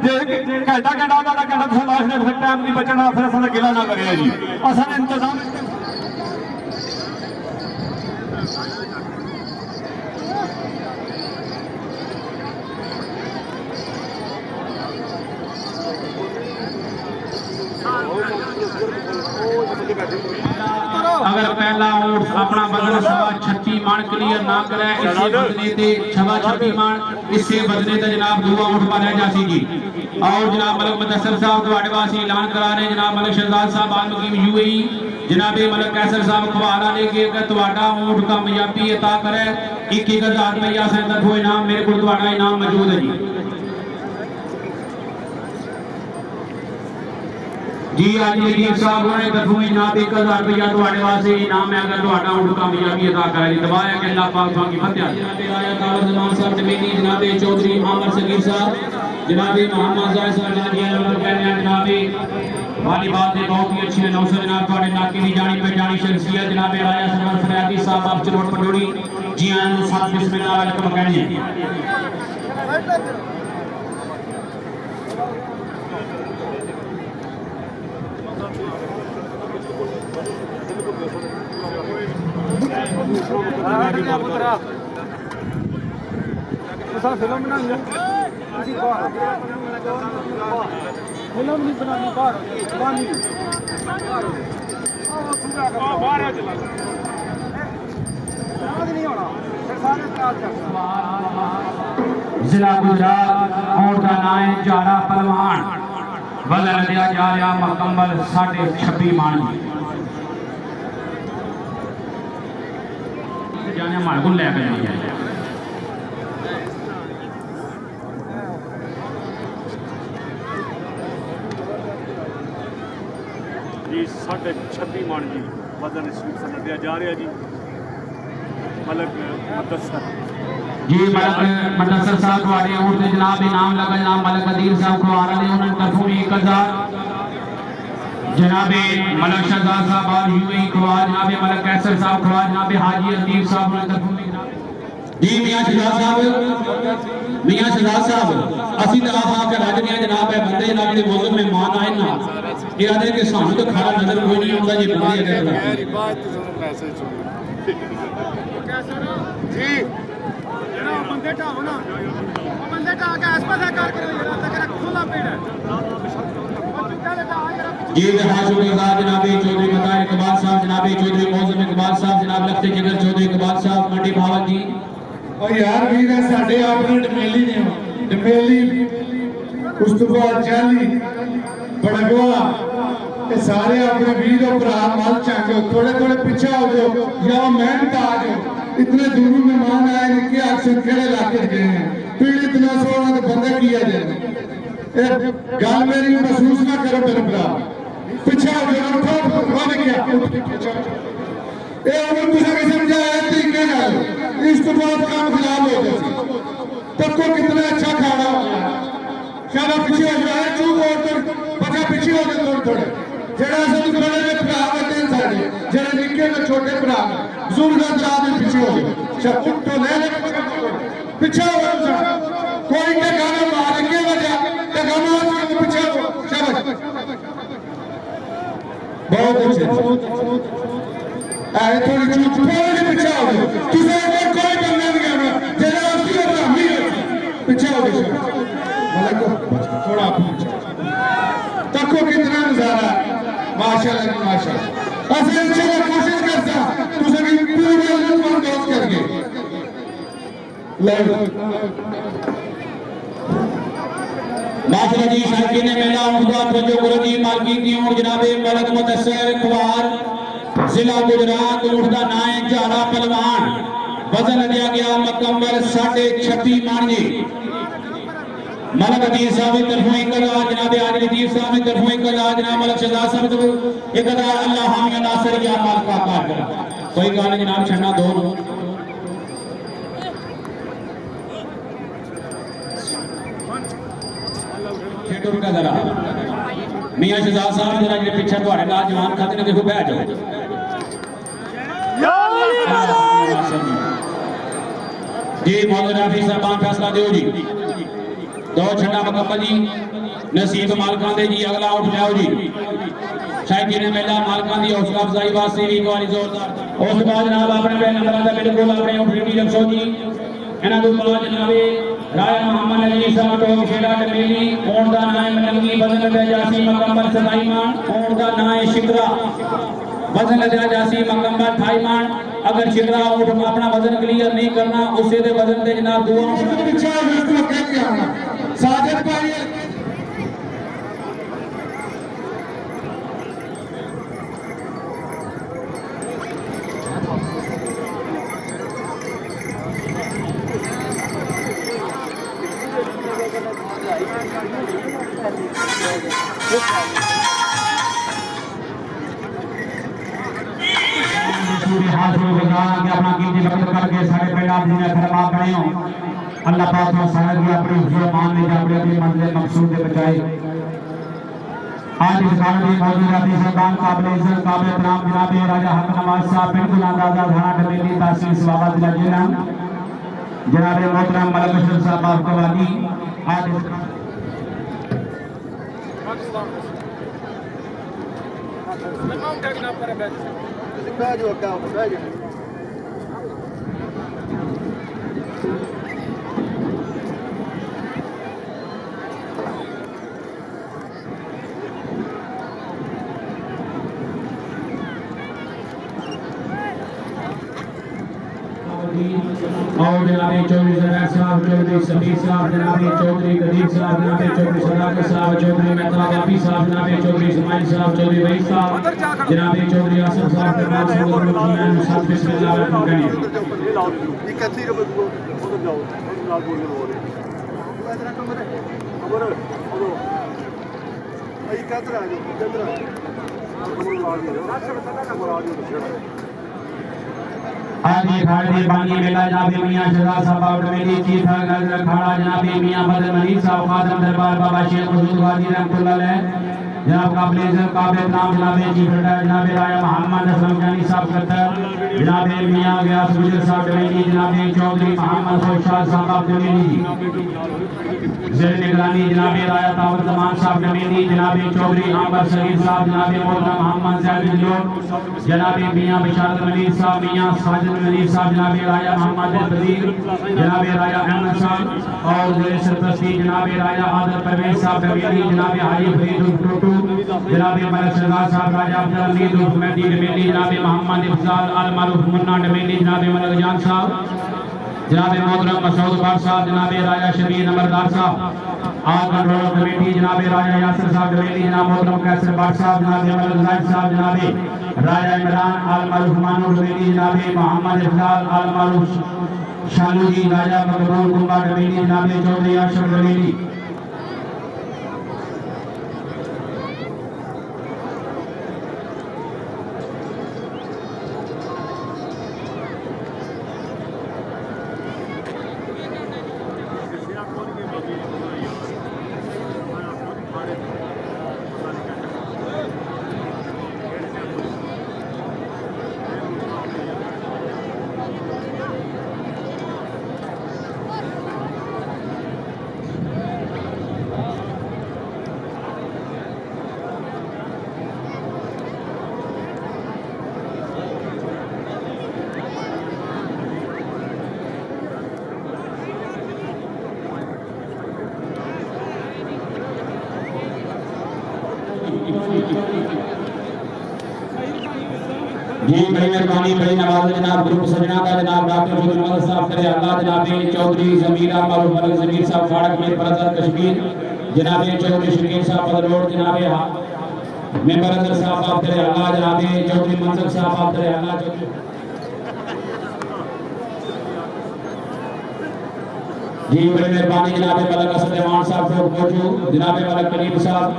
जे घंटा घंटा आधा घंटा तो लास्ट ने फिर टाइम नहीं बचना फिर असां गिला ना करे जी। असां इंतजाम अगर पहला ऊँट अपना वजन 36 मन क्लियर ना करे इससे बदले ते 26 मन इससे बदले ते जनाब दूआ ऊँट पर रह जासी जी। और जनाब मलिक मुदस्सिर साहब ਤੁਹਾਡੇ ਵਾਸਤੇ ऐलान करा रहे जनाब मलिक शहजाद साहब आलमगीर यूएई जनाब मलिक कैसर साहब खवाला ने कि ਤੁਹਾਡਾ ऊँट कामयाबी अता करे 21,000 रुपया से तरफों इनाम मेरे को ਤੁਹਾਡਾ इनाम मौजूद है जी। आज ये साहब ने तरफों इनाम 1,000 रुपया ਤੁਹਾਡੇ वास्ते इनाम है अगर ਤੁਹਾਡਾ ऊँट कामयाबी अता करे। दबाया कि अल्लाह पाक की फतेह। जनाब आया तावर जमान साहब जमीनी जनाब चौधरी आमर सगीर साहब जनाब मोहम्मद जायद साहब जनाब वालीबाल के बहुत ही अच्छे नौसर जनाब थोड़े इलाके की जानी पहचानी शख्सियत जनाब राया सरवर फरियादी साहब आप चरोट पटोड़ी जी आन साथ बिस्मिल्लाह वेलकम कहने फिल्म बनानी फिल्म नहीं बनानी बाहर जिला गुजरात ऊँट का नाम है जारा पहलवान वजन दिया जा रहा मुकम्मल 26.5 मान जाने हमारे को लेकर नहीं जाए जी 26.5 मान जी वजन सन दिया जा रहा जी। मलिक मुदस्सिर जी मलिक मुदस्सिर साहब वाले ऊँट के जनाब इनाम लगा जनाब मलिक अदील साहब खवारा ने उन्होंने तरफों 1,000 जनाब मलिक शहजाद साहब और यूएई खवार जनाब मलिक कैसर साहब खवार जनाब हाजी अदील साहब ने तरफों जी मियां शहजाद साहब असि तो आप आकर राजनिया जनाब है बंदे जनाब के मौजूद में मान आए ना इरादे के सामने तो खड़ा नजर कोई नहीं आता जी बंदे अगर जी बंदे ढाओ ना जी हाशुम इकबाल जनाब चौधरी मतार इकबाल साहब जनाब चौधरी मौसम इकबाल साहब जनाब लखते जिगर चौधरी इकबाल साहब मंडी भावल जी और यार वीर है साडे अपने डमेली ने डमेली उस तो बाद जाली बड़गवा ये सारे अपने वीर और भरा मल चाहो थोड़े थोड़े पीछे हो जाओ या मेहनत आ जाओ इतने दूर मेहमान आए ने क्या अक्सर केड़े इलाके गए हैं पीड़ इतना सोना तो बंदा किया जाए गल मेरी महसूस ना करो मेरे भरा पीछे हो जाओ उठो बन गया ये उन्हें तुझे समझाया तरीके नाल इस तो बाद काम खराब हो गया तको कितना अच्छा खाना शाबाश पीछे हो जाए चूक और बचा पीछे हो जाए थोड़े थोड़े जेड़ा सब बड़े ने भरा होते हैं सारे जेड़े निक्के ने छोटे भरा बुजुर्ग चाह दे पीछे हो जाए सब उठो ले ले पीछे हो जाओ कोई के गाना मार के वजह टका मार के पीछे हो शाबाश बहुत अच्छे आए थोड़ी चूक थोड़ी पीछे हो जाओ तुझे कोई बंदा नहीं आना जेड़ा उसकी बराबरी है पीछे हो जाओ थोड़ा तको कितना नजारा माशाल्लाह माशाल्लाह असली चलो कोशिश करता तुझे भी पूरे मन दोस्त करके ले माशाल्लाह जी शायकीन मेला उनका तवज्जो करो जी मालकी की ऊंट जनाबे मलक मुदस्सिर कुवार जिला गुजरात ऊंट का नाम है झाड़ा पहलवान वजन दिया गया मुकम्मल 26.5 मान जी मलक अजीज साहब की तरफों एक हजार जनाब आदिल लतीफ साहब की तरफों एक हजार जनाब मलक शहजाद साहब की तरफों एक हजार अल्लाह हामी नासिर या माल का कार कर कोई गल नहीं जनाब छन्ना दो खेटो रुका जरा मियां शहजाद साहब जरा जे पीछे तुम्हारे नाल जवान खाते ने देखो बैठ जाओ जी मौलाना रफी साहब फैसला दो जी दो छठा मुकम्मल जी नसीब मालकां दे जी अगला उठ लियाओ जी शायकीन मेला मालकां दी हौसला अफजाई वास्ते भी एक जोरदार उस बाद जनाब अपने पे नंबरां दा बिल्कुल अपने उठ ड्यूटी रखो जी इन्हां दे बाद जनाबे राय मोहम्मद अली साहब तो खेड़ा डमेली ऊंट दा नाम है मलंगी वजन दे जासी मुकम्मल 27 मान ऊंट दा नाम है शिकरा वजन दे जासी मुकम्मल 28 मान अगर शिकरा ऊंट अपना वजन क्लियर नहीं करना उसे दे वजन दे जनाब दुआ पीछे बिल्कुल कह के आना साजिद भाई अपना कीमती वक्त करके सारे पिंड आप जिन्हें खरमात बने हो अल्लाह पाक ने सारा की अपनी हुजूर मान ले अपने अपनी मंजिल मकसूद से बचाए आज इस कारण में मौजूद रफी सरदार काबिल इज्जत काबिल इकराम जनाब राजा हक नवाज साहब बिल्कुल अंदाजा थाना डमेली तहसील सवाबा जिला जिला जनाब मोहतरम मलक अशरफ साहब आपको वाली आज और जनाब चौधरी जरैर साहब चौधरी समीर साहब जनाब चौधरी कदीर साहब जनाब चौधरी सदाकत साहब चौधरी मेहताब आपी साहब जनाब चौधरी इस्माइल साहब चौधरी वहीद साहब जनाब चौधरी आसफ साहब के बाद सब लोग साथ बिस्मिल्लाह रहमान करिए आज ये खाड़ी बानी मेला जनाब मियां शहजाद साहब आउटमेली चीफ अखाड़ा जनाब मियां बदर मनीर साहब खादम दरबार बाबा शेख मसूद गाजी रहमतुल्लाह अलैह जनाब काबिल काबिल नाम जनाब चीफ रिटायर जनाब राया मोहम्मद असलम जानी साहब कतर जनाब मियां गयास गुजर साहब डमेली जनाब चौधरी मोहम्मद खुशहाल साहब डमेली जेर निगरानी जनाब राया तावर जमान साहब डमेली जनाब चौधरी आंबर सईद साहब जनाब मोहतरम मोहम्मद जैद जिलोर जनाब मियां बिशारत मलिक साहब मियां साजिद मलिक साहब जनाब राया मोहम्मद बजीर जनाब राया अहमद साहब और जेर सरपरस्ती जनाब राया आदर परवेज साहब डमेली जनाब हाजी फरीद टोटू जनाब मलिक सरदार साहब राजा अब्दुल हमीद मेहदी डमेली जनाब मोहम्मद इफजाल अल मारूफ मुन्ना डमेली जनाब मलिक जान साहब जनाब मोहतरम मसूद बार साहब जनाब राजा शबीर नंबरदार साहब आल कंट्रोल कमेटी जनाब राजा यासर साहब डमेली जनाब मोहतरम कैसर बार साहब जनाब मलिक जायद साहब जनाब राजा इमरान अल मारूफ मानू डमेली जनाब मोहम्मद इफजाल अल मारूफ शालू जी राजा मकबूल कुंबा डमेली जनाब चौधरी अशरफ डमेली जी बड़ी मेहरबानी बड़ी नवाज जनाब ग्रुप सजना का जनाब डॉक्टर फजल अहमद साहब करे अल्लाह जनाब चौधरी जमीरा मारूफ मलिक जमीर साहब फाड़क में परसद कश्मीर जनाब चौधरी शकील साहब बदरोड जनाब मेंबर अजर साहब करे अल्लाह जनाब चौधरी मंसूर साहब करे अल्लाह चौधरी जी बड़ी मेहरबानी जनाब मलिक असद मान साहब को पहुंचो जनाब मलिक करीम साहब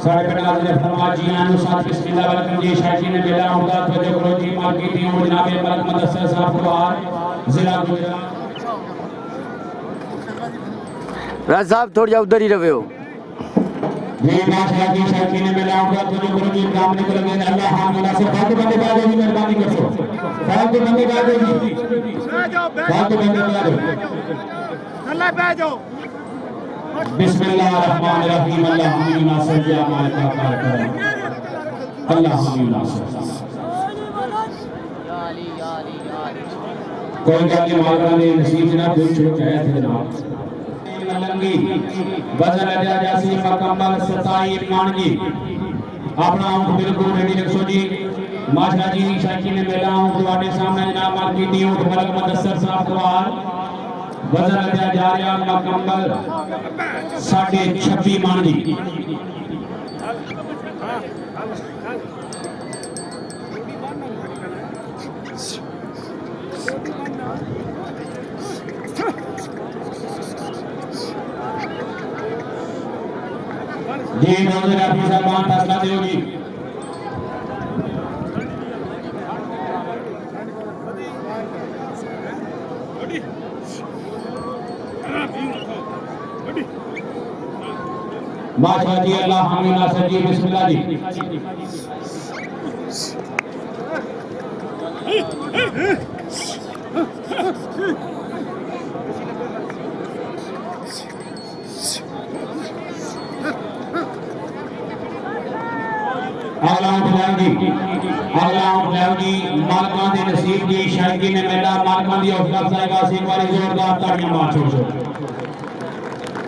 सारे पटाल ने फरमा जी आनु साथ बिस्मिल्लाह वलकम जी शायकी ने मेला होगा तो जो करो जी मार्केट में जनाब मलिक मदरसा साहब को आ जिला गुजरात राज साहब थोड़ी जा उधर ही रहे हो जी माशाल्लाह जी शायकी ने मेला होगा तो जो करो जी काम ने को लगे अल्लाह हामिला से फालतू बंदे का जी मेहरबानी करो फालतू बंदे का जी फालतू बंदे का अल्लाह पे जाओ बिस्मिल्लाहिर्रहमानिर्रहीम अल्लाहुम्मा सल्ली अला मुहम्मद अल्लाहुम्मा कोई गल नहीं मालका ने नसीब जनाब दिल छुड़ जाया थे जनाब मलंगी वजन अदा जासी मुकम्मल 27 मानगी अपना ऊंट बिल्कुल रेडी रखो जी माशा जी शायकी ने मेला ऊंट तुम्हारे सामने जनाब मार्केटी ऊंट मलिक मुदस्सर साहब को वजन अदा जा रहा मुकम्मल 26.5 मान जी जी नौजर हाफिज साहब फैसला दे होगी माशाअल्लाह जी अल्लाह हमीना सर जी बिस्मिल्लाह जी मालकां दे नसीब दी शायकी ने मेला मालकां दी हौसला अफजाई वास्ते एक बार जोरदार तालियां मार छोड़ो